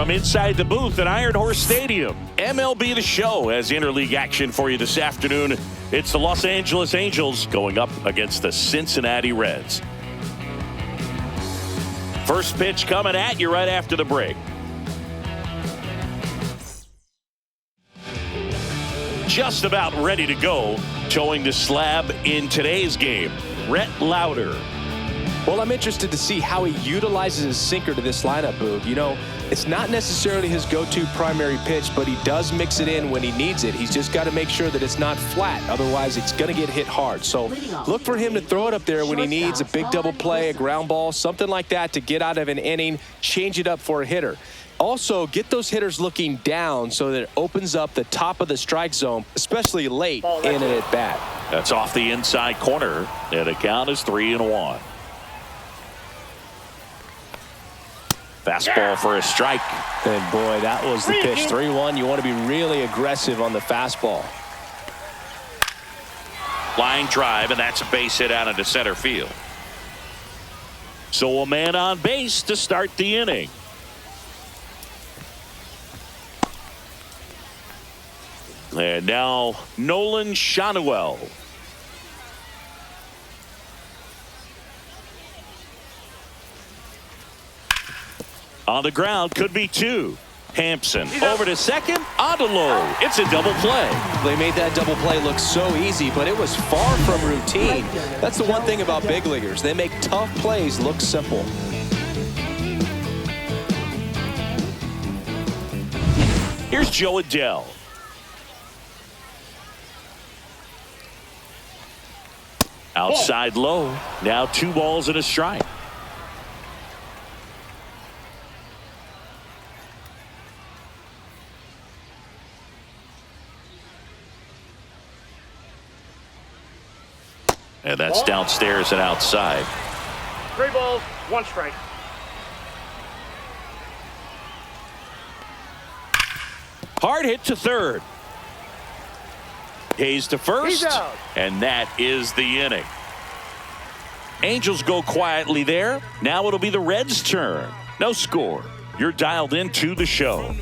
From inside the booth at Iron Horse Stadium, MLB The Show has interleague action for you this afternoon. It's the Los Angeles Angels going up against the Cincinnati Reds. First pitch coming at you right after the break. Just about ready to go, towing the slab in today's game, Rhett Lauder. Well, I'm interested to see how he utilizes his sinker to this lineup, Boog. You know, it's not necessarily his go-to primary pitch, but he does mix it in when he needs it. He's just got to make sure that it's not flat. Otherwise, it's going to get hit hard. So look for him to throw it up there when he needs a big double play, a ground ball, something like that to get out of an inning, change it up for a hitter. Also, get those hitters looking down so that it opens up the top of the strike zone, especially late in an at-bat. That's off the inside corner, and the count is 3-1. Fastball for a strike. And boy, that was the pitch. 3-1. You want to be really aggressive on the fastball. Line drive, and that's a base hit out into center field. So a man on base to start the inning. And now Nolan Shanuel. On the ground, could be two. Hampson over to second, on to low. It's a double play. They made that double play look so easy, but it was far from routine. That's the one thing about big leaguers. They make tough plays look simple. Here's Joe Adell. Outside low. Now 2 balls and a strike. And that's downstairs and outside. 3 balls, 1 strike. Hard hit to third. Hayes to first. And that is the inning. Angels go quietly there. Now it'll be the Reds' turn. No score. You're dialed into the show.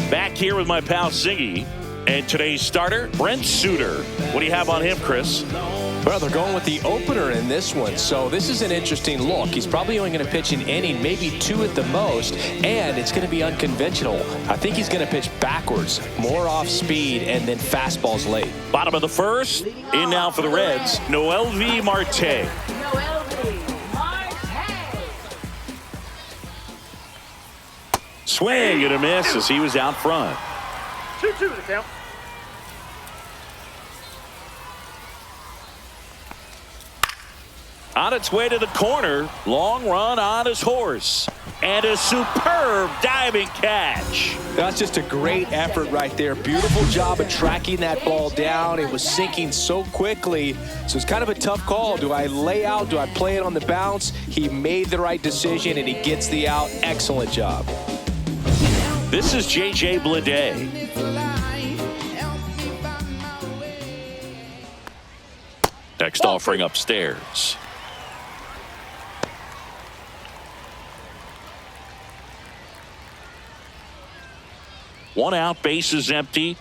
Back here with my pal Siggy. And today's starter, Brent Suter. What do you have on him, Chris? Well, they're going with the opener in this one, so this is an interesting look. He's probably only going to pitch an inning, maybe 2 at the most, and it's going to be unconventional. I think he's going to pitch backwards, more off speed, and then fastballs late. Bottom of the first, in now for the Reds, Noelvi Marte. Swing and a miss as he was out front. 2-2 the count. On its way to the corner, long run on his horse, and a superb diving catch. That's just a great effort right there. Beautiful job of tracking that ball down. It was sinking so quickly, so it's kind of a tough call. Do I lay out? Do I play it on the bounce? He made the right decision, and he gets the out. Excellent job. This is J.J. Bleday. Next offering upstairs. One out, base is empty.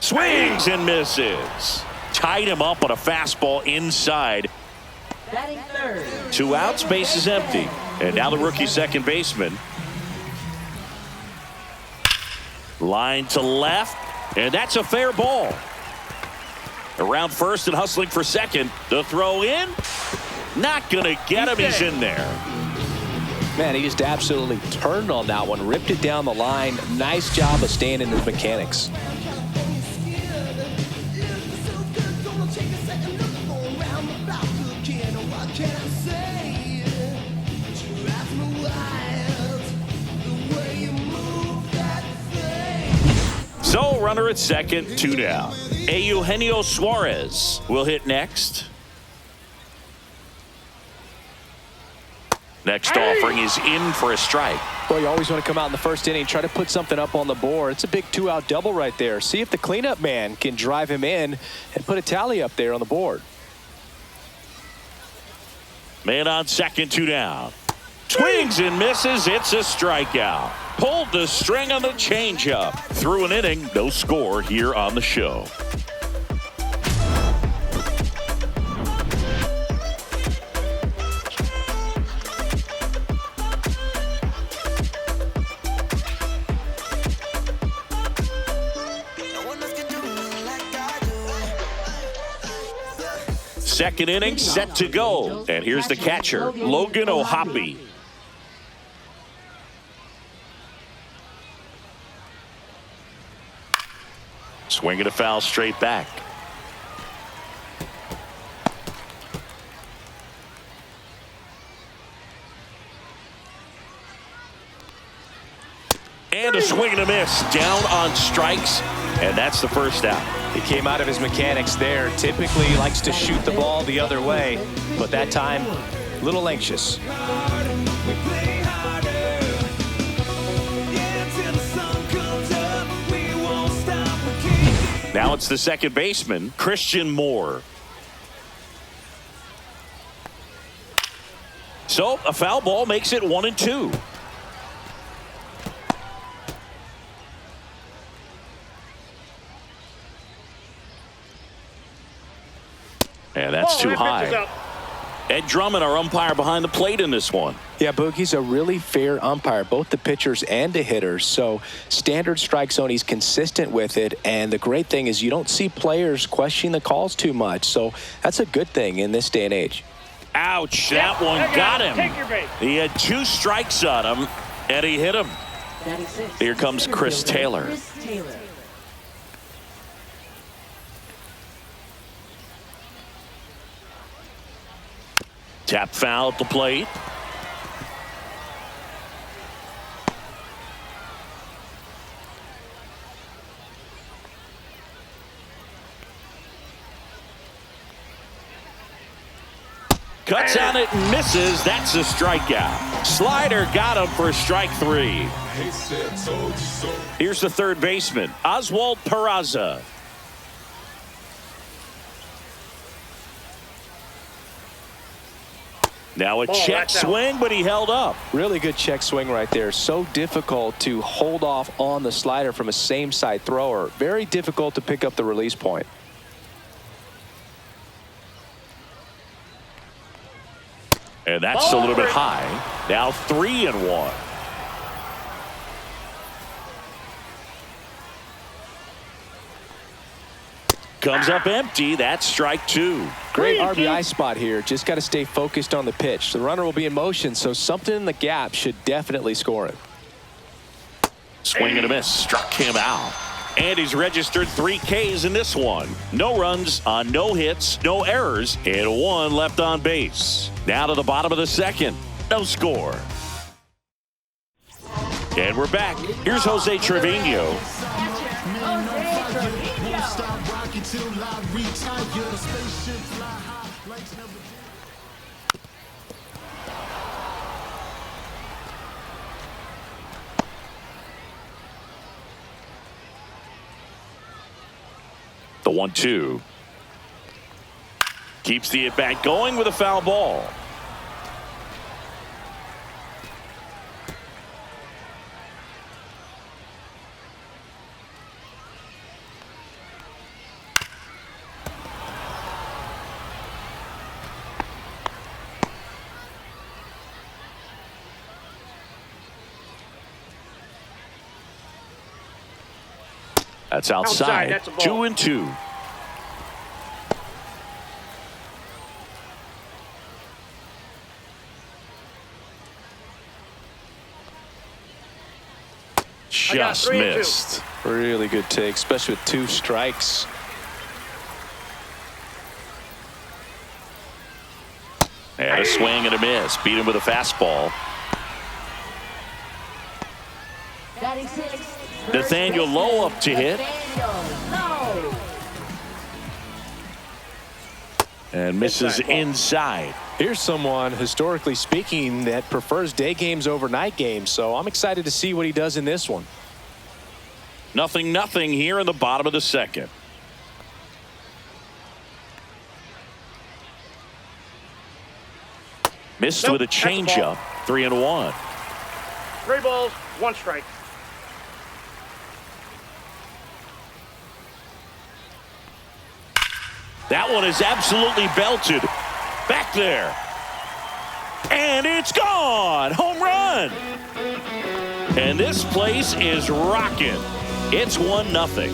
Swings and misses. Tied him up on a fastball inside. 2 outs, base is empty. And now the rookie second baseman. Line to left, and that's a fair ball. Around first and hustling for second. The throw in. Not going to get him. He's in there. Man, he just absolutely turned on that one. Ripped it down the line. Nice job of staying in his mechanics. So runner at second, 2 down. Eugenio Suarez will hit next. Next offering is in for a strike. Well, you always want to come out in the first inning, try to put something up on the board. It's a big 2-out double right there. See if the cleanup man can drive him in and put a tally up there on the board. Man on second, 2 down. Swings and misses. It's a strikeout. Pulled the string on the changeup. Through an inning, no score here on the show. Second inning set to go. And here's the catcher, Logan O'Hoppe. Swinging a foul straight back. And a swing and a miss. Down on strikes. And that's the first out. He came out of his mechanics there. Typically he likes to shoot the ball the other way, but that time a little anxious. Now it's the second baseman, Christian Moore. So a foul ball makes it 1-2. And that's too high. Ed Drummond, our umpire behind the plate in this one. Yeah, Boog, he's a really fair umpire, both the pitchers and the hitters. So standard strike zone, he's consistent with it. And the great thing is you don't see players questioning the calls too much. So that's a good thing in this day and age. Ouch, that one got him. He had 2 strikes on him, and he hit him. Here comes Chris Taylor. Tap foul at the plate. Cuts on it and misses. That's a strikeout. Slider got him for strike 3. Here's the third baseman, Oswald Peraza. Now a check swing, but he held up. Really good check swing right there. So difficult to hold off on the slider from a same side thrower. Very difficult to pick up the release point. And that's a little bit high. Now 3-1. Comes up empty. That's strike 2. Great RBI spot here. Just got to stay focused on the pitch. The runner will be in motion, so something in the gap should definitely score it. Swing and a miss. Struck him out. And he's registered 3 Ks in this one. No runs on no hits, no errors, and 1 left on base. Now to the bottom of the second. No score. And we're back. Here's Jose Trevino. The 1-2. Keeps the at-bat going with a foul ball. That's outside. That's a ball. 2-2. Just missed. Really good take, especially with 2 strikes. And a swing and a miss. Beat him with a fastball. Nathaniel Lowe up to hit. And misses inside. Here's someone, historically speaking, that prefers day games over night games. So I'm excited to see what he does in this one. 0-0 here in the bottom of the second. Missed with a changeup. 3-1. 3 balls, 1 strike. That one is absolutely belted. Back there. And it's gone. Home run. And this place is rocking. It's 1-0.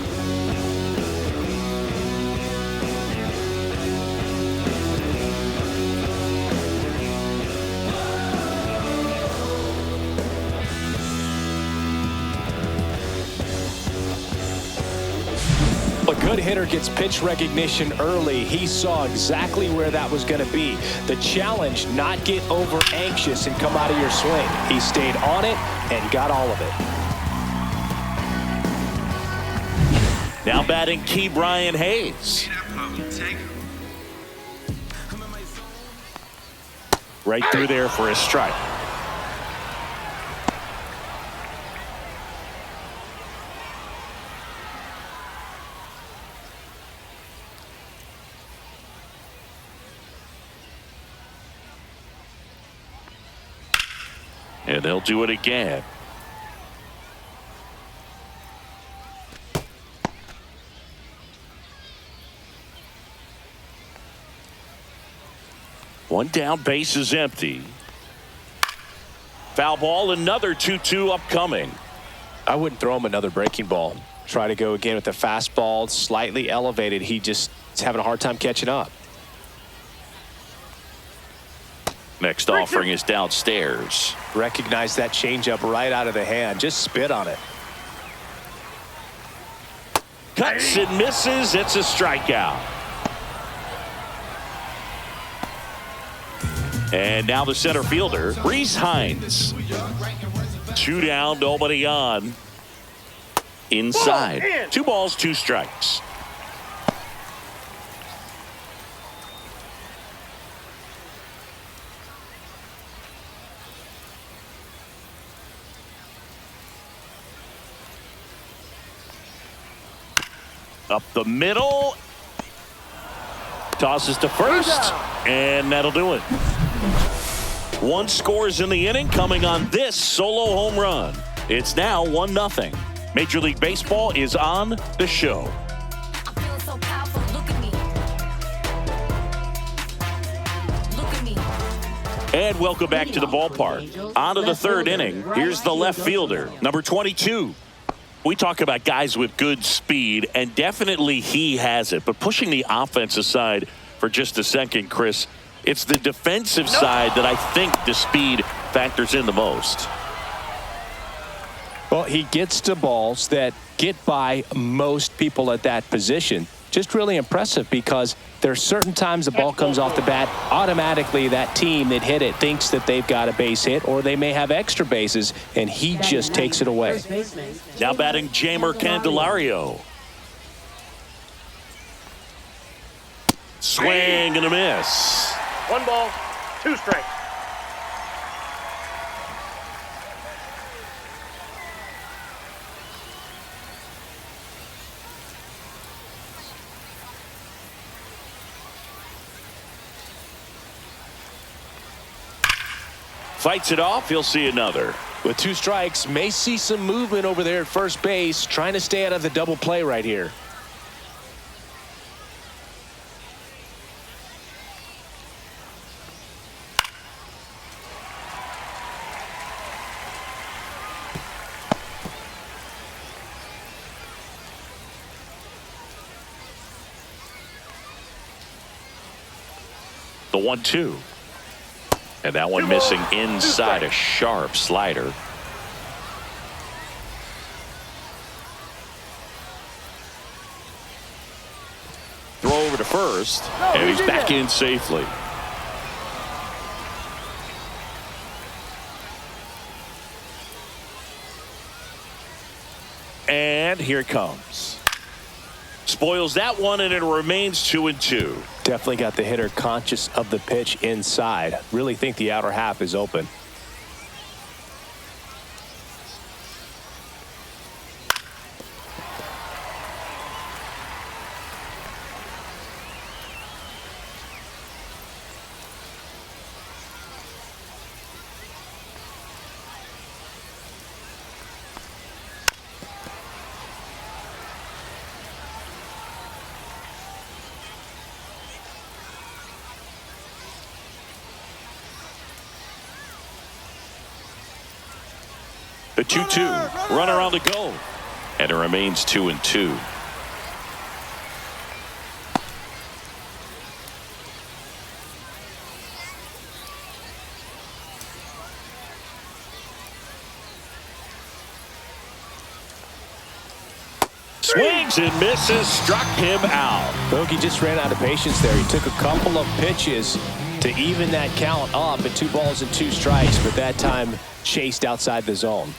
A good hitter gets pitch recognition early. He saw exactly where that was going to be. The challenge, not get over anxious and come out of your swing. He stayed on it and got all of it. Now batting Key Brian Hayes. Right through there for a strike. And they'll do it again. One down, base is empty. Foul ball, another 2-2 upcoming. I wouldn't throw him another breaking ball. Try to go again with the fastball, slightly elevated. He just is having a hard time catching up. Next offering is downstairs. Recognize that changeup right out of the hand. Just spit on it. Cuts and misses. It's a strikeout. And now the center fielder, Reese Hines. 2 down, nobody on. Inside. 2 balls, 2 strikes. Up the middle. Tosses to first. And that'll do it. 1 scores in the inning coming on this solo home run. It's now 1-0. Major League Baseball is on the show. And welcome back to the ballpark. On to the 3rd inning. Here's the left fielder, number 22. We talk about guys with good speed, and definitely he has it. But pushing the offense aside for just a second, Chris, it's the defensive side that I think the speed factors in the most. Well, he gets to balls that get by most people at that position. Just really impressive because there are certain times the ball comes off the bat, automatically that team that hit it thinks that they've got a base hit or they may have extra bases, and he just takes it away. Now batting Jamer Candelario. Swing and a miss. 1 ball, 2 strikes. Fights it off. He'll see another. With 2 strikes, may see some movement over there at first base, trying to stay out of the double play right here. The 1-2. And that one missing inside, a sharp slider. Throw over to first, and he's back in safely. And here it comes. Spoils that one, and it remains 2-2. Definitely got the hitter conscious of the pitch inside. Really think the outer half is open. The 2-2. Runner on the go. And it remains 2-2. Swings and misses, struck him out. Bogey just ran out of patience there. He took a couple of pitches to even that count up at 2 balls and 2 strikes, but that time chased outside the zone.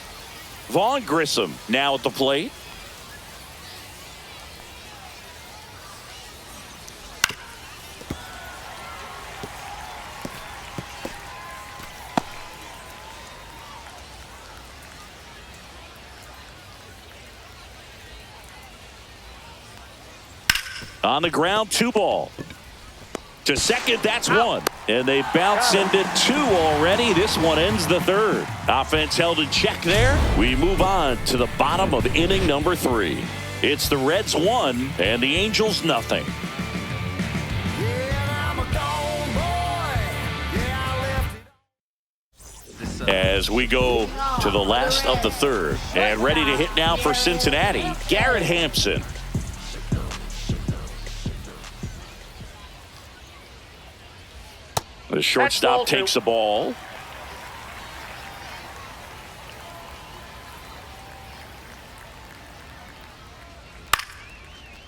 Vaughn Grissom now at the plate. On the ground, 2 ball. To second, that's 1. And they bounce into 2 already. This one ends the 3rd. Offense held in check there. We move on to the bottom of inning number 3. It's the Reds 1 and the Angels nothing. As we go to the last of the 3rd. And ready to hit now for Cincinnati, Garrett Hampson. The shortstop takes the ball.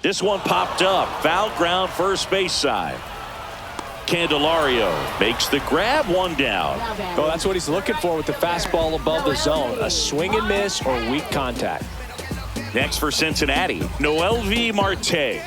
This one popped up. Foul ground, first base side. Candelario makes the grab, 1 down. Oh, that's what he's looking for with the fastball above the zone. A swing and miss or weak contact. Next for Cincinnati, Noelvi Marte.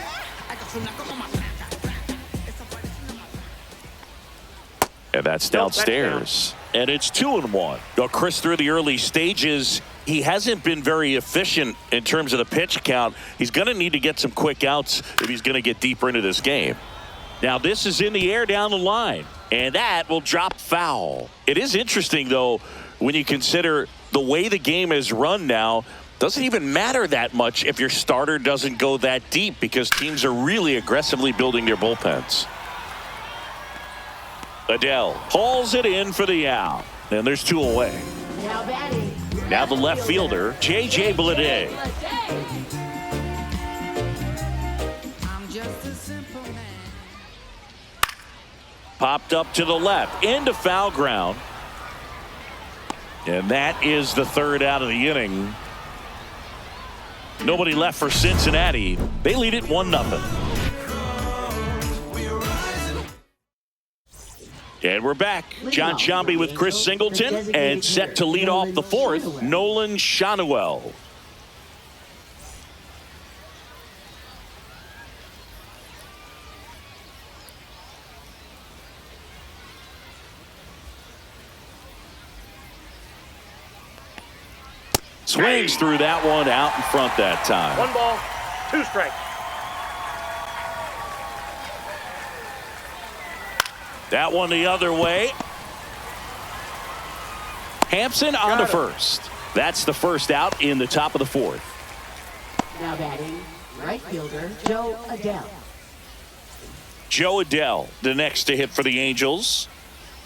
And that's downstairs. And it's 2-1. Now, Chris, through the early stages, he hasn't been very efficient in terms of the pitch count. He's going to need to get some quick outs if he's going to get deeper into this game. Now, this is in the air down the line, and that will drop foul. It is interesting, though, when you consider the way the game is run now. Doesn't even matter that much if your starter doesn't go that deep because teams are really aggressively building their bullpens. Adele hauls it in for the out. And there's 2 away. Now the left fielder, J.J. Bleday. Popped up to the left, into foul ground. And that is the 3rd out of the inning. Nobody left for Cincinnati. They lead it 1-0. And we're back. John Sciambi with Chris Singleton, and set to lead off the 4th, Nolan Schanuel. Swings through that one, out in front that time. 1 ball, 2 strikes. That one the other way. Hampson on to first. That's the first out in the top of the 4th. Now batting, right fielder Joe Adele. Joe Adele, the next to hit for the Angels.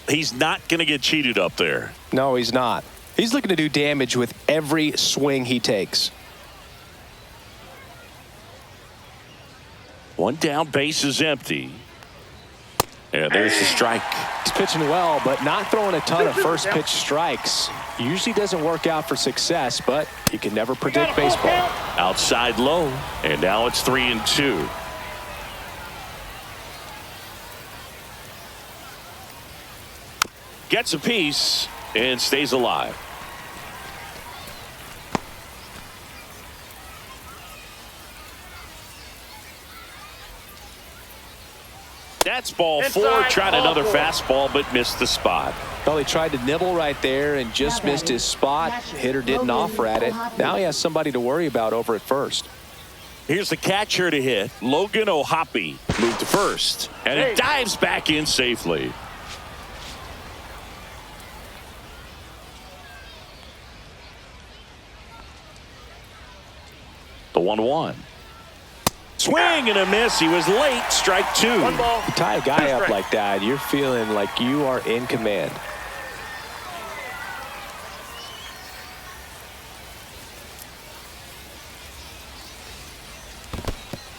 He's not going to get cheated up there. No, he's not. He's looking to do damage with every swing he takes. 1 down, base is empty. And there's the strike. He's pitching well, but not throwing a ton of first pitch strikes. Usually doesn't work out for success, but you can never predict baseball. Outside low, and now it's 3-2. Gets a piece and stays alive. That's ball Inside, 4. Tried ball another 4. fastball, but missed the spot. Well, he tried to nibble right there and just missed his spot. Hitter didn't offer at it. Now he has somebody to worry about over at first. Here's the catcher to hit. Logan O'Hoppe moved to first, and he dives back in safely. The 1-1. Swing and a miss. He was late. Strike 2. 1 ball. You tie a guy 2 up strikes. like that, you're feeling like you are in command.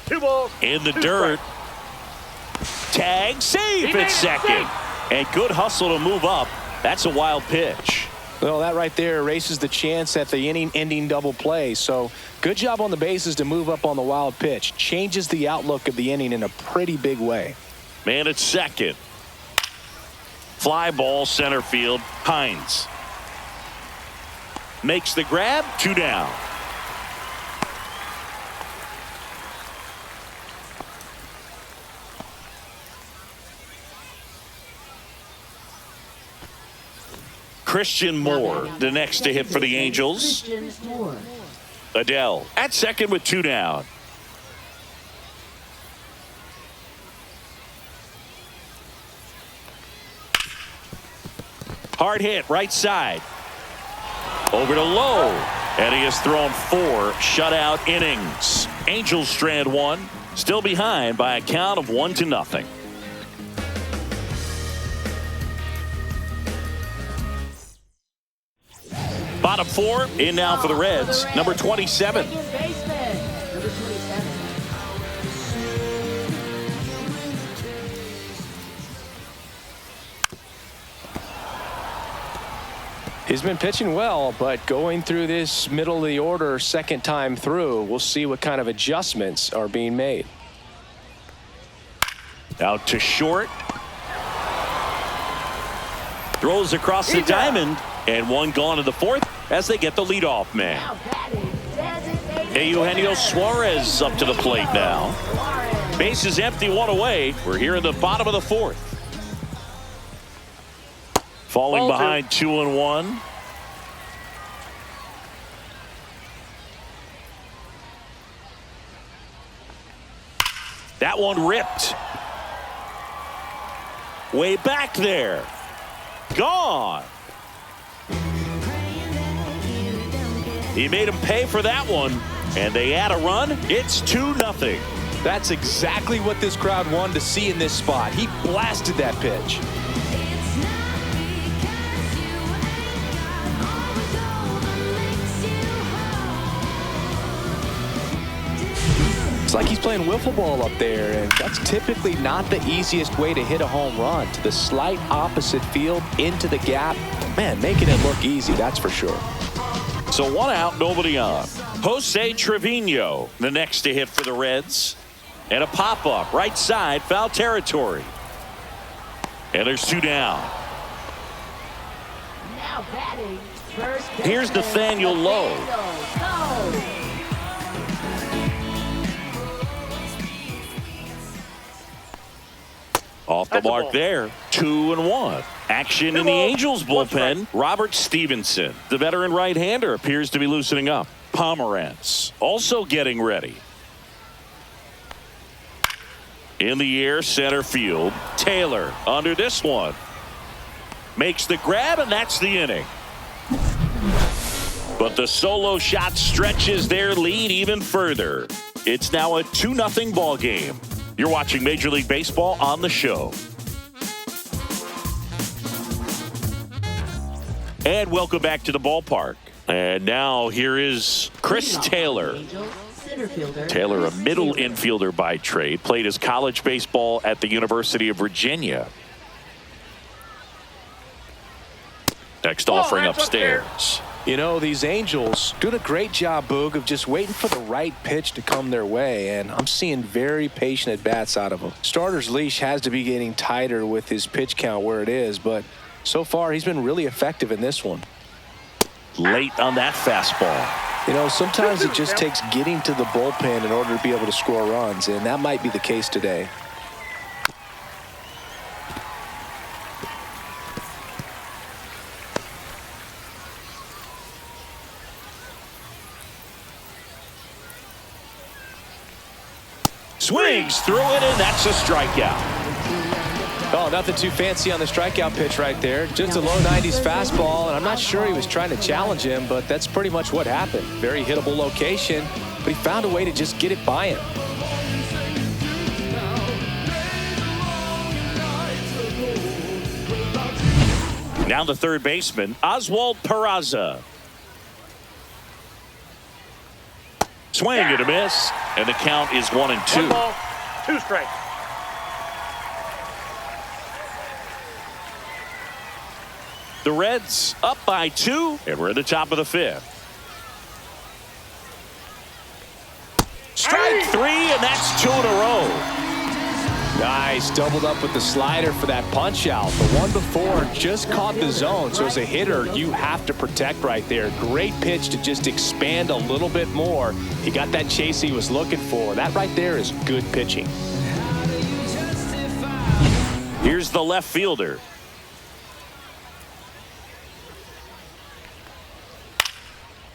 Two balls. In the 2 dirt. strikes. Tag, safe He made at it second. safe. And good hustle to move up. That's a wild pitch. Well, that right there erases the chance at the inning-ending double play. So good job on the bases to move up on the wild pitch. Changes the outlook of the inning in a pretty big way. Man at second. Fly ball center field. Hines makes the grab. 2 down. Christian Moore, the next to hit for the Angels. Christian Moore. Adele at second with 2 down. Hard hit, right side. Over to Lowe. And he has thrown 4 shutout innings. Angels strand 1. Still behind by a count of 1-0. Bottom 4 in now for the Reds. Number 27. Second baseman. Number 27. He's been pitching well, but going through this middle of the order second time through, we'll see what kind of adjustments are being made. Out to short. Throws across the diamond. And 1 gone in the 4th as they get the leadoff man. Now batting, designated Eugenio hitter. Suarez up to the plate now. Suarez. Base is empty, 1 away. We're here in the bottom of the 4th. Falling Ball 2. behind 2-1. That one ripped. Way back there. Gone. He made him pay for that one, and they add a run. It's 2-0. That's exactly what this crowd wanted to see in this spot. He blasted that pitch. It's like he's playing wiffle ball up there, and that's typically not the easiest way to hit a home run. To the slight opposite field, into the gap. Man, making it look easy, that's for sure. So 1 out, nobody on. Jose Trevino, the next to hit for the Reds. And a pop-up, right side, foul territory. And there's 2 down. Now batting, first Here's baseman, Nathaniel Lowe. Lowe. Off the That's a mark ball. there. 2-1. Action 2 in the balls, Angels 1 bullpen. Robert Stevenson, the veteran right-hander, appears to be loosening up. Pomerantz also getting ready. In the air, center field. Taylor under this one. Makes the grab, and that's the inning. But the solo shot stretches their lead even further. It's now a 2-0 ball game. You're watching Major League Baseball on the show. And welcome back to the ballpark. And now here is Chris Taylor. Angels, center fielder. Taylor, a middle infielder by trade, played his college baseball at the University of Virginia. Next offering that's upstairs. You know, these Angels doing a great job, Boog, of just waiting for the right pitch to come their way, and I'm seeing very patient at-bats out of them. Starter's leash has to be getting tighter with his pitch count where it is, but so far he's been really effective in this one. Late on that fastball. You know, sometimes it just takes getting to the bullpen in order to be able to score runs, and that might be the case today. Swings through it, and that's a strikeout. Oh, nothing too fancy on the strikeout pitch right there. Just a low 90s fastball, and I'm not sure he was trying to challenge him, but that's pretty much what happened. Very hittable location, but he found a way to just get it by him. Now the third baseman, Oswald Peraza. Swing and a miss, and the count is 1-2. 1 ball, 2 strikes. The Reds up by 2, and we're at the top of the 5th. Strike 3, and that's 2 in a row. Nice, doubled up with the slider for that punch out. The one before just caught the zone, so as a hitter, you have to protect right there. Great pitch to just expand a little bit more. He got that chase he was looking for. That right there is good pitching. Here's the left fielder.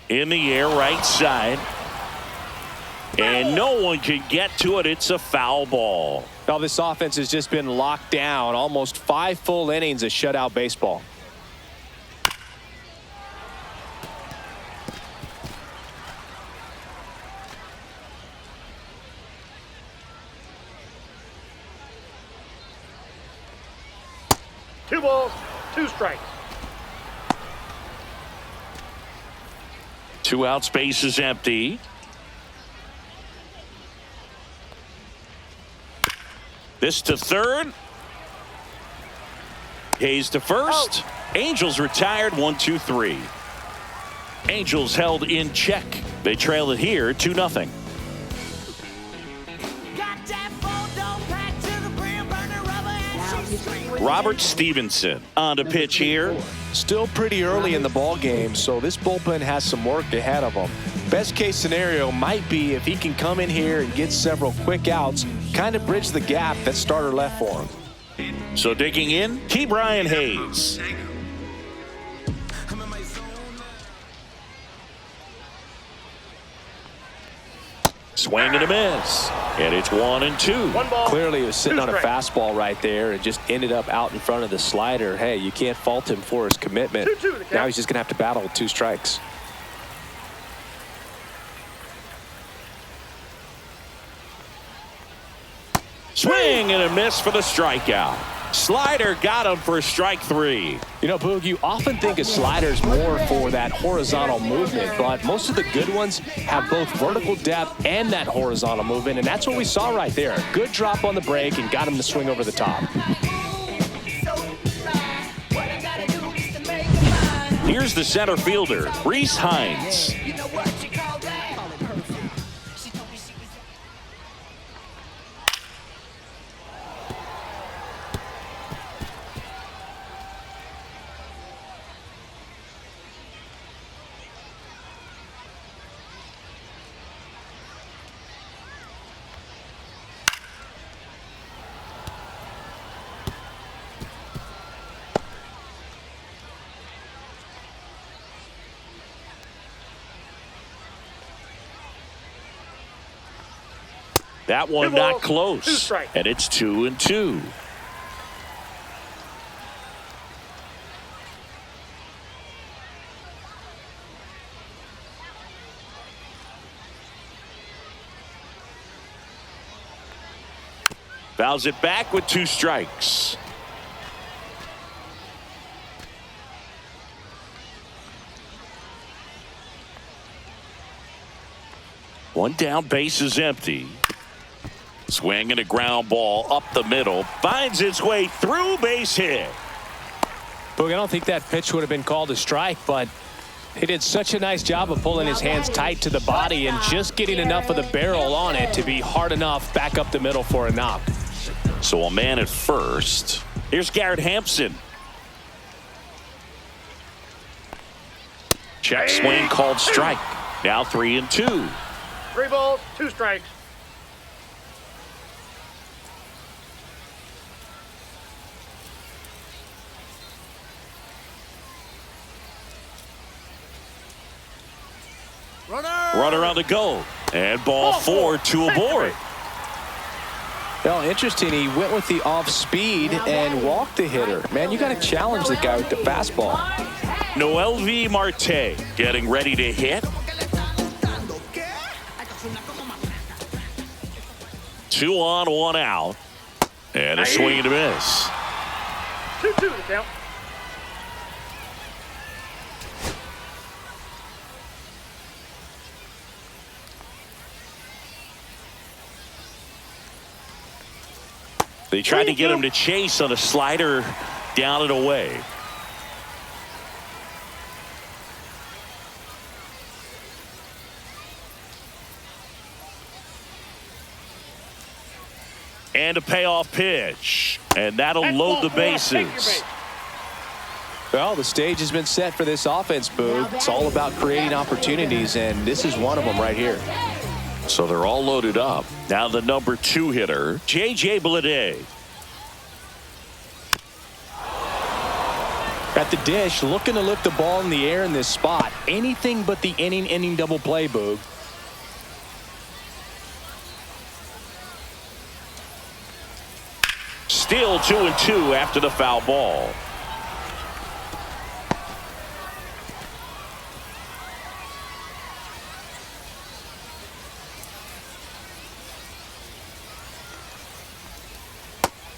In the air, right side. And no one can get to it. It's a foul ball. Now this offense has just been locked down. Almost 5 full innings of shutout baseball. Two balls, 2 strikes. 2 outs, base is empty. This to third. Hayes to first. Angels retired 1-2-3. Angels held in check. They trail it here 2-0. Robert Stevenson on to pitch here. Still pretty early in the ball game, so this bullpen has some work ahead of them. Best case scenario might be if he can come in here and get several quick outs, kind of bridge the gap that starter left for him. So digging in, Brian Hayes. Swing and a miss. And it's 1-2. 1 ball. Clearly he was sitting 2 on a strikes. fastball right there and just ended up out in front of the slider. Hey, you can't fault him for his commitment. 2-2 the count. Now he's just going to have to battle with 2 strikes. Swing and a miss for the strikeout. Slider got him for strike 3. You know, Boog, you often think a slider's more for that horizontal movement, but most of the good ones have both vertical depth and that horizontal movement, and that's what we saw right there. Good drop on the break and got him to swing over the top. Here's the center fielder, Reese Hines. That one 2 balls, not close. 2 strikes. And it's 2-2. Fouls it back with 2 strikes. One down, base is empty. Swing and a ground ball up the middle. Finds its way through, base hit. Boog, I don't think that pitch would have been called a strike, but he did such a nice job of pulling his hands tight to the body and just getting enough of the barrel on it to be hard enough back up the middle for a knock. So a man at first. Here's Garrett Hampson. Check swing called strike. Now 3-2. 3 balls, 2 strikes. Runner on the go. And ball 4, 2 aboard. Well, interesting. He went with the off speed and walked the hitter. Man, you got to challenge the guy with the fastball. MLB Marte getting ready to hit. 2 on, 1 out. And a swing and a miss. 2-2 to count. They tried to get him to chase on a slider down and away. And a payoff pitch. And that'll load the bases. Well, the stage has been set for this offense, Boog. It's all about creating opportunities, and this is one of them right here. So they're all loaded up. Now the number 2 hitter, J.J. Bleday. At the dish, looking to lift the ball in the air in this spot. Anything but the inning double play, Boog. Still 2-2 after the foul ball.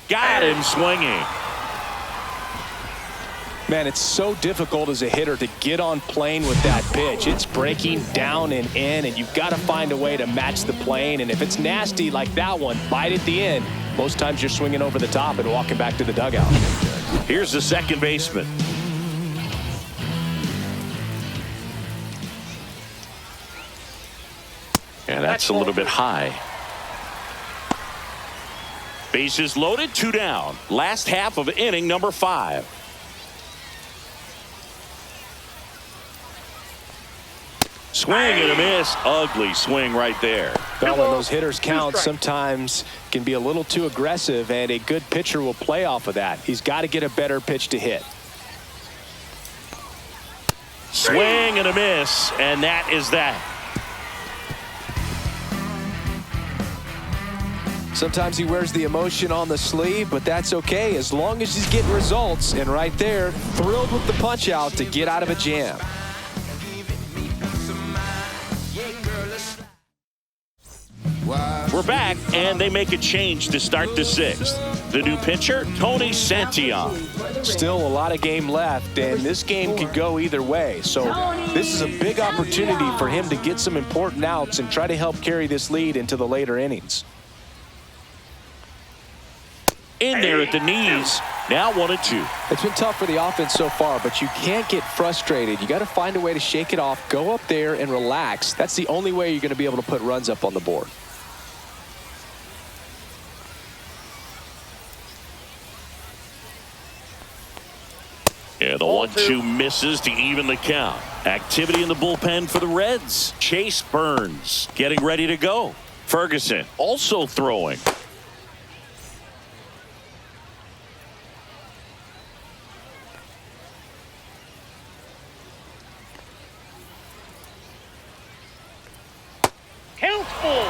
Got him swinging. Man, it's so difficult as a hitter to get on plane with that pitch. It's breaking down and in, and you've got to find a way to match the plane. And if it's nasty like that one, bite at the end, most times you're swinging over the top and walking back to the dugout. Here's the second baseman. And that's a little bit high. Bases loaded, 2 down. Last half of inning number 5. Swing and a miss. Ugly swing right there. Well, when those hitters count, sometimes can be a little too aggressive, and a good pitcher will play off of that. He's got to get a better pitch to hit. Swing and a miss, and that is that. Sometimes he wears the emotion on the sleeve, but that's okay as long as he's getting results. And right there, thrilled with the punch out to get out of a jam. We're back, and they make a change to start the 6th. The new pitcher, Tony Santillan. Still a lot of game left, and this game could go either way. So this is a big opportunity for him to get some important outs and try to help carry this lead into the later innings. In there at the knees. Now 1-2. It's been tough for the offense so far, but you can't get frustrated. You got to find a way to shake it off, go up there and relax. That's the only way you're going to be able to put runs up on the board. And the 1-2 misses to even the count. Activity in the bullpen for the Reds. Chase Burns getting ready to go. Ferguson also throwing. Count full.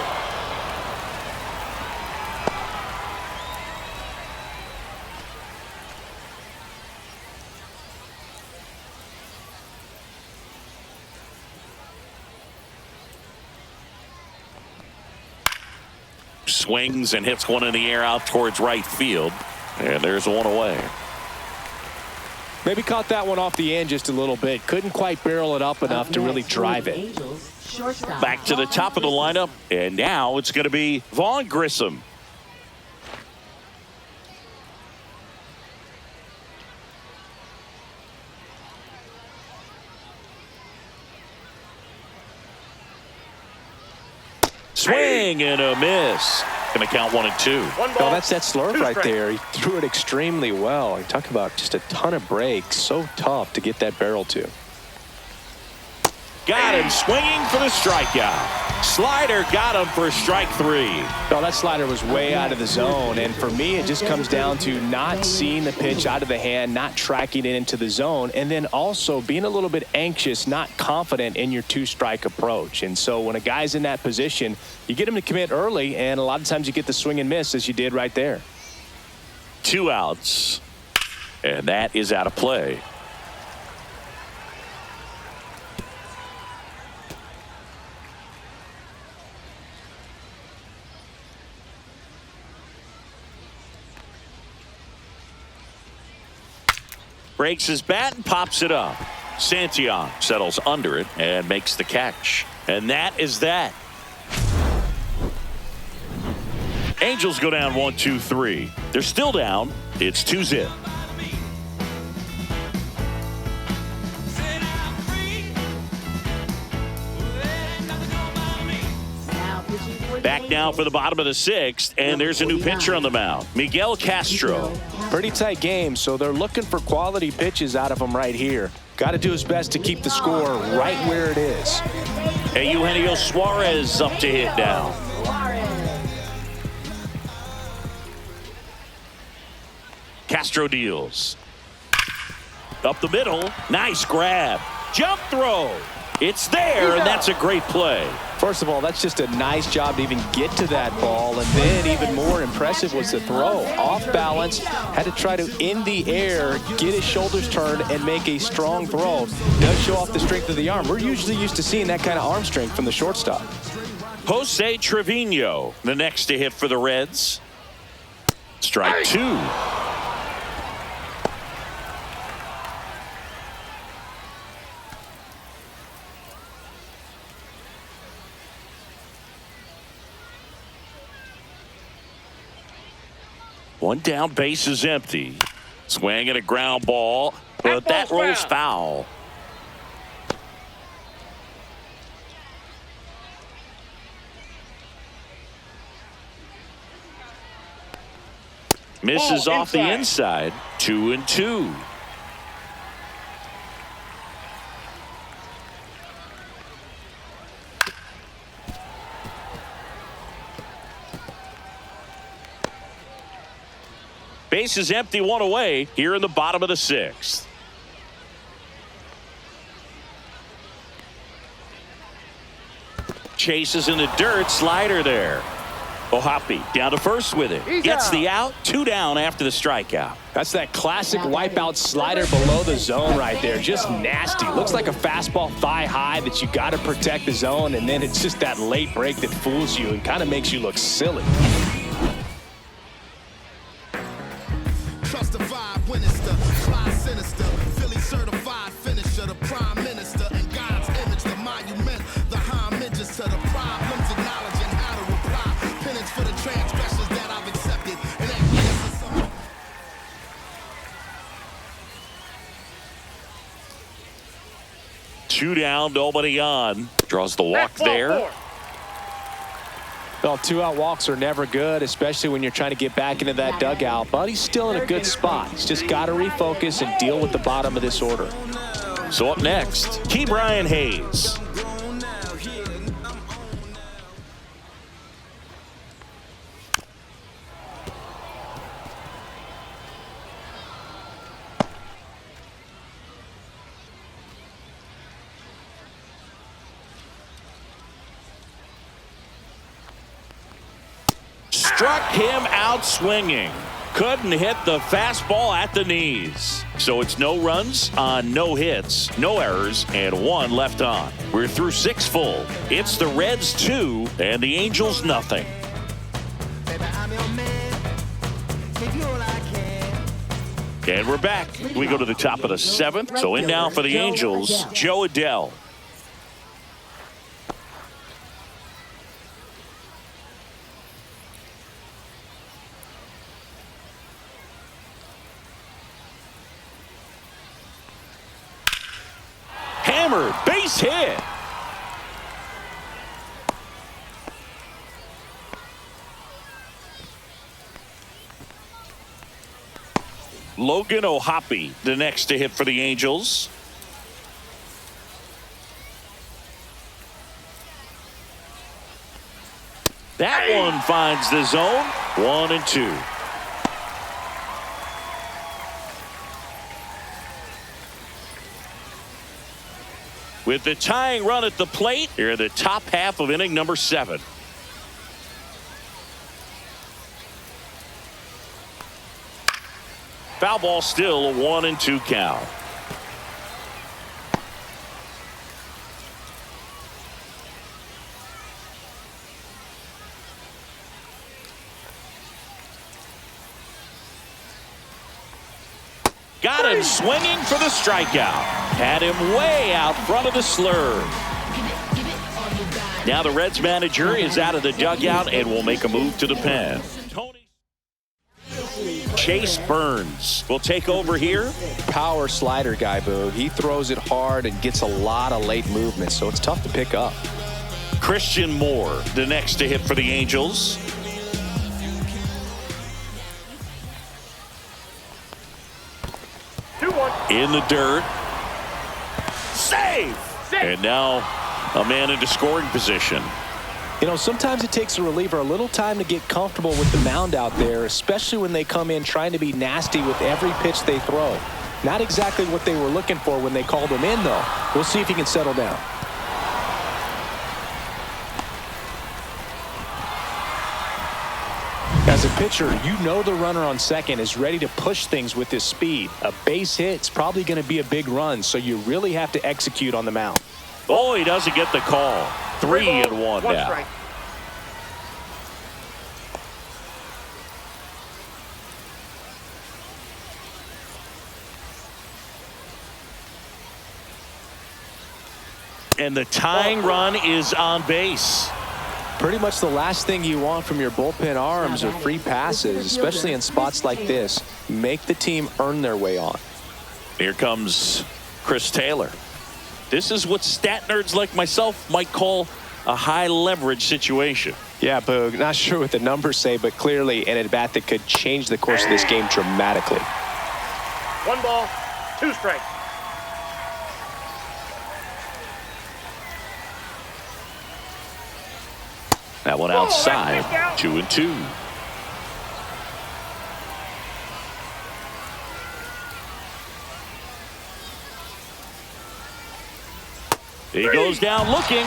Swings and hits one in the air out towards right field. And there's one away. Maybe caught that one off the end just a little bit. Couldn't quite barrel it up enough to really drive it. Back to the top of the lineup, and now it's going to be Vaughn Grissom. Swing and a miss. Going to count 1-2. Oh, that's that slurve right there. He threw it extremely well. You talk about just a ton of breaks. So tough to get that barrel to. Got him swinging for the strikeout. Slider got him for strike 3. Well, that slider was way out of the zone, and for me it just comes down to not seeing the pitch out of the hand, not tracking it into the zone, and then also being a little bit anxious, not confident in your 2-strike approach. And so when a guy's in that position, you get him to commit early, and a lot of times you get the swing and miss as you did right there. 2 outs, and that is out of play. Breaks his bat and pops it up. Santillan settles under it and makes the catch. And that is that. Angels go down 1-2-3. They're still down. It's 2-0. Back now for the bottom of the 6th, and there's a new pitcher on the mound, Miguel Castro. Pretty tight game, so they're looking for quality pitches out of him right here. Got to do his best to keep the score right where it is. And Eugenio Suarez up to hit now. Castro deals. Up the middle. Nice grab. Jump throw. It's there, and that's a great play. First of all, that's just a nice job to even get to that ball, and then even more impressive was the throw. Off balance, had to try to, in the air, get his shoulders turned and make a strong throw. Does show off the strength of the arm. We're usually used to seeing that kind of arm strength from the shortstop. Jose Trevino, the next to hit for the Reds. Strike 2. One down, base is empty. Swing at a ground ball, but that rolls foul. Misses off the inside. 2-2. Base is empty, 1 away here in the bottom of the 6th. Chases in the dirt, slider there. Ohapi down to first with it. Gets the out, 2 down after the strikeout. That's that classic wipeout slider below the zone right there. Just nasty. Looks like a fastball thigh high that you got to protect the zone, and then it's just that late break that fools you and kind of makes you look silly. Trust the vibe when it's the fly sinister, Philly certified finisher, the prime minister, and God's image, the monument, the homages to the problems, acknowledging how to reply, penance for the transgressions that I've accepted, and that Two down, nobody on. Draws the walk there. Well, 2-out walks are never good, especially when you're trying to get back into that dugout. But he's still in a good spot. He's just got to refocus and deal with the bottom of this order. So up next, Key Brian Hayes. Struck him out swinging. Couldn't hit the fastball at the knees. So it's no runs on no hits, no errors, and 1 left on. We're through 6 full. It's the Reds 2 and the Angels nothing. And we're back. We go to the top of the 7th. So in now for the Angels, Joe Adell. Hammered, base hit. Logan Ohapi, the next to hit for the Angels. That one finds the zone. 1-2. With the tying run at the plate, here in the top half of inning number 7. Foul ball, still a 1-2 count. Got him swinging for the strikeout. Had him way out front of the slurve. Now the Reds manager is out of the dugout and will make a move to the pen. Chase Burns will take over here. Power slider guy, Boog. He throws it hard and gets a lot of late movement, so it's tough to pick up. Christian Moore, the next to hit for the Angels. In the dirt. Save! And now a man into scoring position. You know, sometimes it takes a reliever a little time to get comfortable with the mound out there, especially when they come in trying to be nasty with every pitch they throw. Not exactly what they were looking for when they called him in, though. We'll see if he can settle down. As a pitcher, you know the runner on second is ready to push things with his speed. A base hit's probably going to be a big run, so you really have to execute on the mound. Oh, he doesn't get the call. 3-1 now. Strike. And the tying run is on base. Pretty much the last thing you want from your bullpen arms are free passes, especially in spots like this. Make the team earn their way on. Here comes Chris Taylor. This is what stat nerds like myself might call a high leverage situation. Yeah, Boog, not sure what the numbers say, but clearly an at-bat that could change the course of this game dramatically. 1 ball, 2 strikes. That one outside. 2-2. He goes down looking.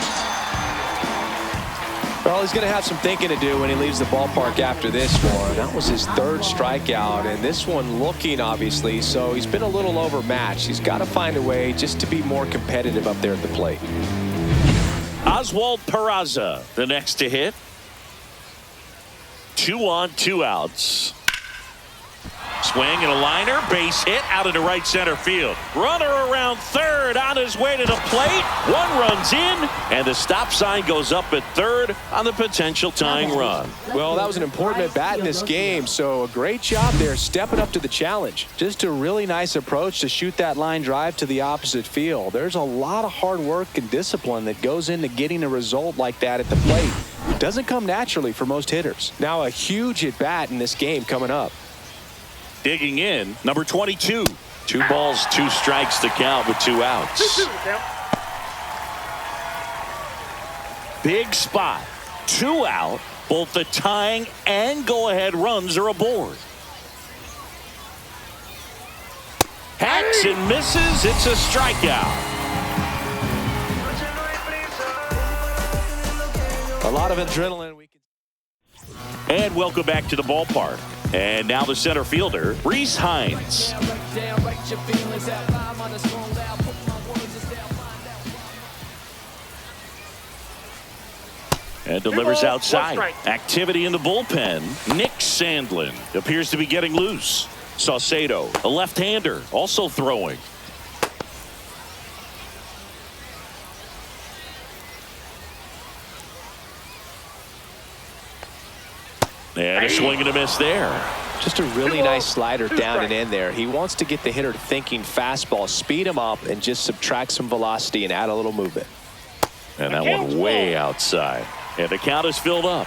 Well, he's going to have some thinking to do when he leaves the ballpark after this one. That was his 3rd strikeout, and this one looking, obviously, so he's been a little overmatched. He's got to find a way just to be more competitive up there at the plate. Oswald Peraza, the next to hit. 2 on, 2 outs. Swing and a liner, base hit out into right center field. Runner around third on his way to the plate. 1 runs in, and the stop sign goes up at third on the potential tying run. Well, that was an important at-bat in this game, so a great job there stepping up to the challenge. Just a really nice approach to shoot that line drive to the opposite field. There's a lot of hard work and discipline that goes into getting a result like that at the plate. It doesn't come naturally for most hitters. Now a huge at-bat in this game coming up. Digging in, number 22. 2 balls, 2 strikes to count with 2 outs. 2-2 the count. Big spot. 2 out. Both the tying and go-ahead runs are aboard. Hacks and misses. It's a strikeout. A lot of adrenaline. And welcome back to the ballpark. And now the center fielder, Reese Hines. And delivers outside. Activity in the bullpen. Nick Sandlin appears to be getting loose. Saucedo, a left-hander, also throwing. And a swing and a miss there. Just a really nice slider down and in there. He wants to get the hitter thinking fastball, speed him up, and just subtract some velocity and add a little movement. And that one way outside. And the count is filled up.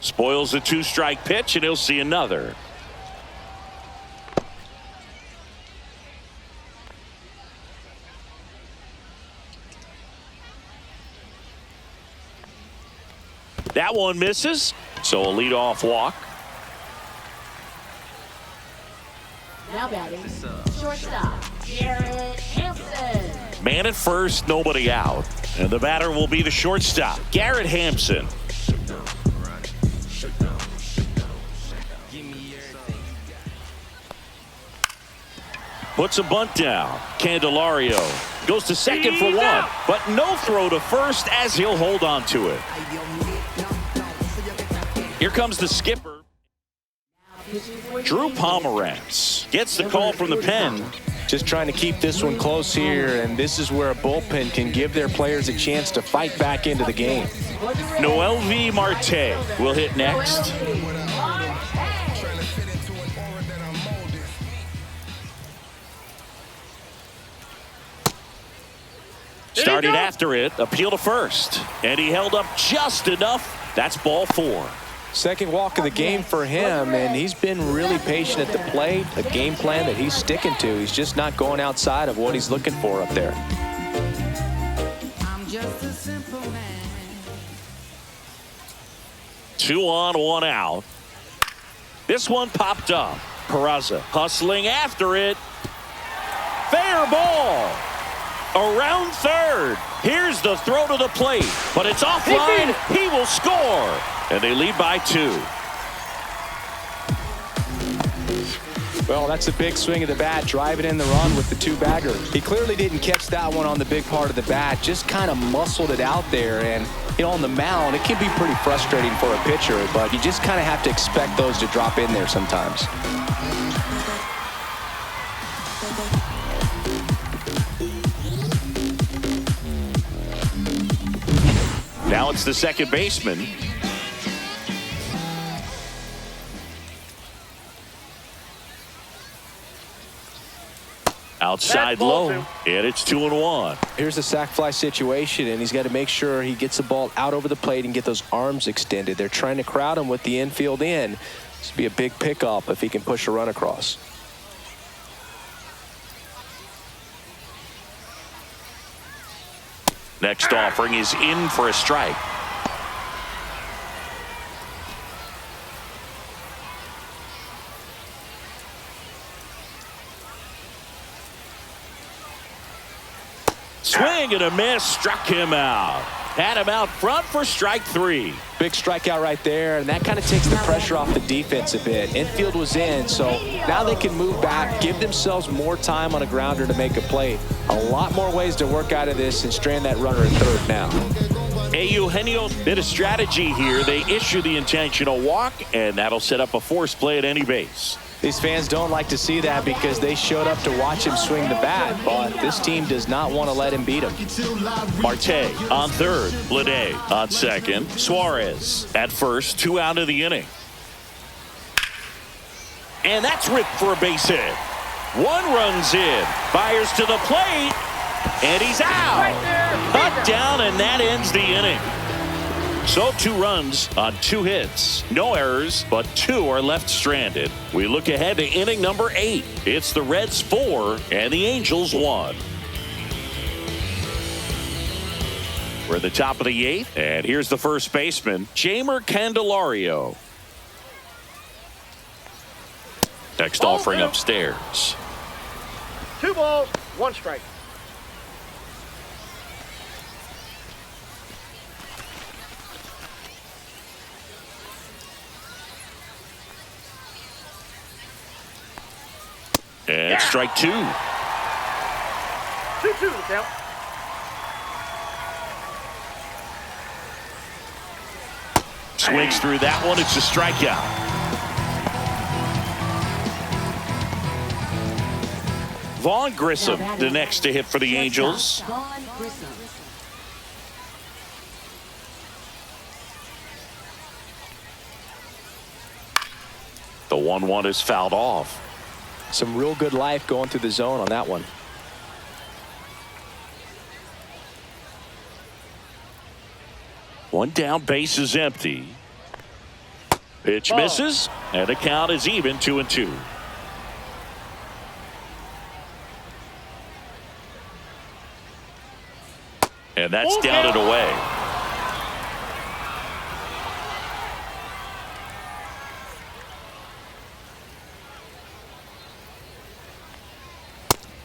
Spoils the 2-strike pitch, and he'll see another. That one misses, so a leadoff walk. Now batting, shortstop, Garrett Hampson. Man at first, nobody out. And the batter will be the shortstop, Garrett Hampson. Puts a bunt down. Candelario goes to second for one, but no throw to first as he'll hold on to it. Here comes the skipper. Drew Pomerantz gets the call from the pen. Just trying to keep this one close here, and this is where a bullpen can give their players a chance to fight back into the game. Noel V. Marte will hit next. Started after it, appeal to first, and he held up just enough. That's ball 4. Second walk of the game for him, and he's been really patient at the plate. A game plan that he's sticking to. He's just not going outside of what he's looking for up there. I'm just a simple man. 2 on, 1 out. This one popped up. Peraza hustling after it. Fair ball. Around third. Here's the throw to the plate, but it's offline. He will score, and they lead by 2. Well, that's a big swing of the bat, driving in the run with the 2-bagger. He clearly didn't catch that one on the big part of the bat, just kind of muscled it out there. And, you know, on the mound, it can be pretty frustrating for a pitcher, but you just kind of have to expect those to drop in there sometimes. Now it's the second baseman. Outside low, and it's 2-1. Here's a sac fly situation, and he's got to make sure he gets the ball out over the plate and get those arms extended. They're trying to crowd him with the infield in. This would be a big pickup if he can push a run across. Next offering is in for a strike. Swing and a miss, struck him out. Had him out front for strike 3. Big strikeout right there, and that kind of takes the pressure off the defense a bit. Infield was in, so now they can move back, give themselves more time on a grounder to make a play. A lot more ways to work out of this and strand that runner at third now. Eugenio did a strategy here. They issue the intentional walk, and that'll set up a force play at any base. These fans don't like to see that because they showed up to watch him swing the bat, but this team does not want to let him beat him. Marte on third, Blade on second, Suarez at first, 2 out of the inning. And that's ripped for a base hit. 1 runs in, fires to the plate, and he's out. Cut down, and that ends the inning. So 2 runs on 2 hits. No errors, but 2 are left stranded. We look ahead to inning number 8. It's the Reds 4 and the Angels 1. We're at the top of the 8th, and here's the first baseman, Jeimer Candelario. Next offering upstairs. 2 balls, 1 strike. And strike 2. 2-2 count. Swings through that one. It's a strikeout. Vaughn Grissom, the next to hit for the Angels. The 1-1 is fouled off. Some real good life going through the zone on that one. One down, base is empty. Pitch misses, and the count is even 2-2. And that's down and away.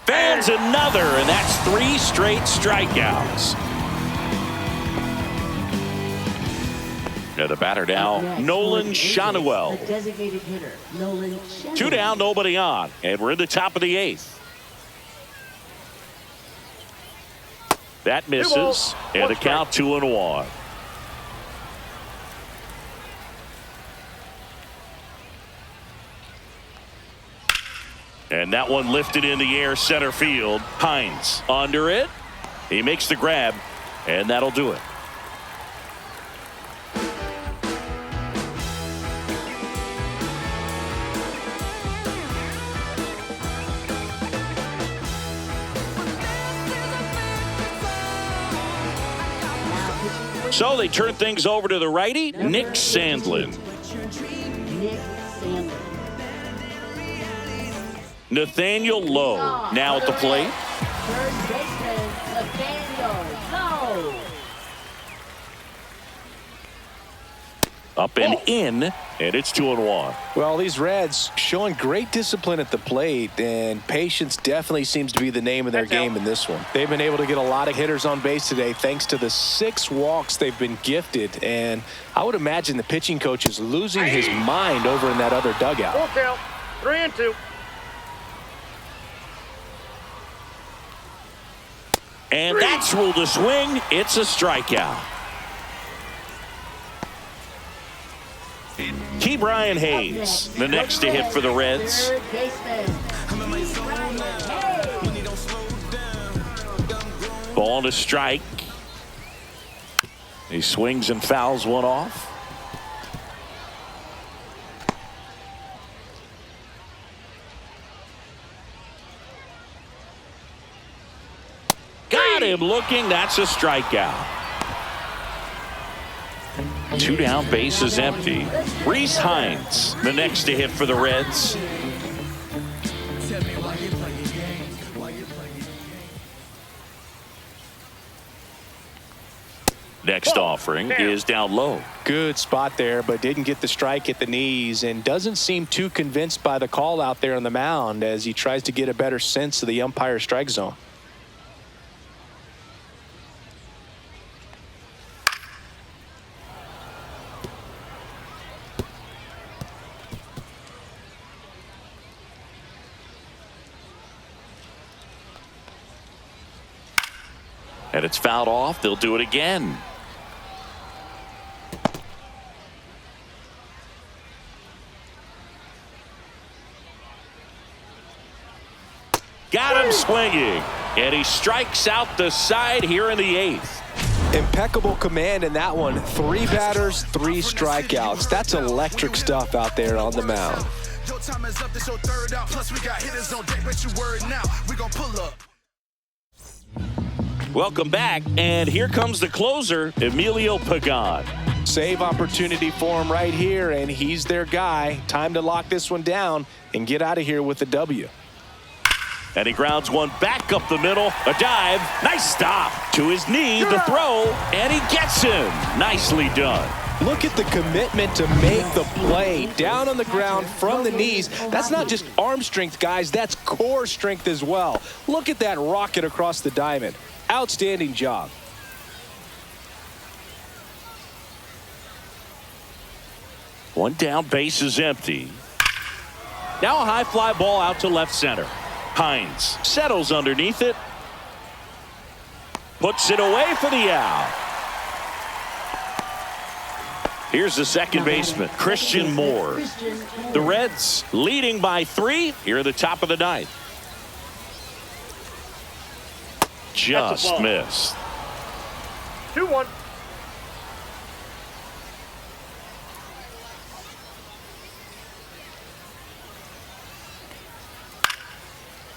Fans another, and that's 3 straight strikeouts. And the batter now, Nolan Shanuel. The designated hitter, Nolan Shanuel. 2 down, nobody on, and we're in the top of the 8th. That misses, and the count 2-1. And that one lifted in the air, center field. Hines under it. He makes the grab, and that'll do it. So they turn things over to the righty, Nick Sandlin. Nick Sandlin. Nathaniel Lowe now at the plate. Third baseman, Nathaniel Lowe. Up and in, and it's 2-1. Well, these Reds showing great discipline at the plate, and patience definitely seems to be the name of their game in this one. They've been able to get a lot of hitters on base today thanks to the 6 walks they've been gifted, and I would imagine the pitching coach is losing his mind over in that other dugout. Full count. 3-2. And that's ruled a swing. It's a strikeout. Key Brian Hayes, the next to hit for the Reds. Third baseman, Brian Hayes. Ball to strike. He swings and fouls one off. Got him looking. That's a strikeout. 2 down, bases empty. Reese Hines, the next to hit for the Reds. Next offering is down low. Good spot there, but didn't get the strike at the knees and doesn't seem too convinced by the call out there on the mound as he tries to get a better sense of the umpire strike zone. And it's fouled off. They'll do it again. Got him swinging. And he strikes out the side here in the 8th. Impeccable command in that one. 3 batters, 3 strikeouts. That's electric stuff out there on the mound. Your time is up, this your third out. Plus we got hitters on deck, bet you word now. We gon' pull up. Welcome back, and here comes the closer, Emilio Pagan. Save opportunity for him right here, and he's their guy. Time to lock this one down and get out of here with the W. And he grounds one back up the middle. A dive. Nice stop. To his knee, the throw, and he gets him. Nicely done. Look at the commitment to make the play down on the ground from the knees. That's not just arm strength, guys. That's core strength as well. Look at that rocket across the diamond. Outstanding job. One down, base is empty. Now a high fly ball out to left center. Hines settles underneath it. Puts it away for the out. Here's the second baseman, Christian Moore. The Reds leading by 3 here at the top of the 9th. Just missed. 2-1.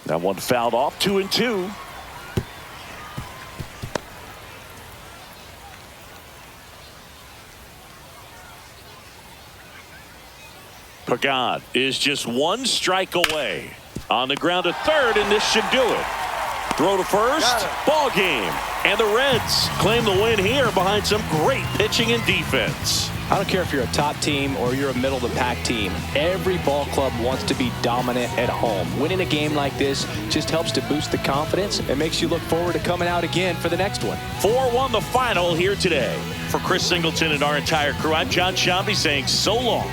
That one fouled off. 2-2. Pagad is just one strike away. On the ground to third, and this should do it. Throw to first, ball game. And the Reds claim the win here behind some great pitching and defense. I don't care if you're a top team or you're a middle-of-the-pack team. Every ball club wants to be dominant at home. Winning a game like this just helps to boost the confidence and makes you look forward to coming out again for the next one. 4-1 the final here today. For Chris Singleton and our entire crew, I'm John Shambi saying so long.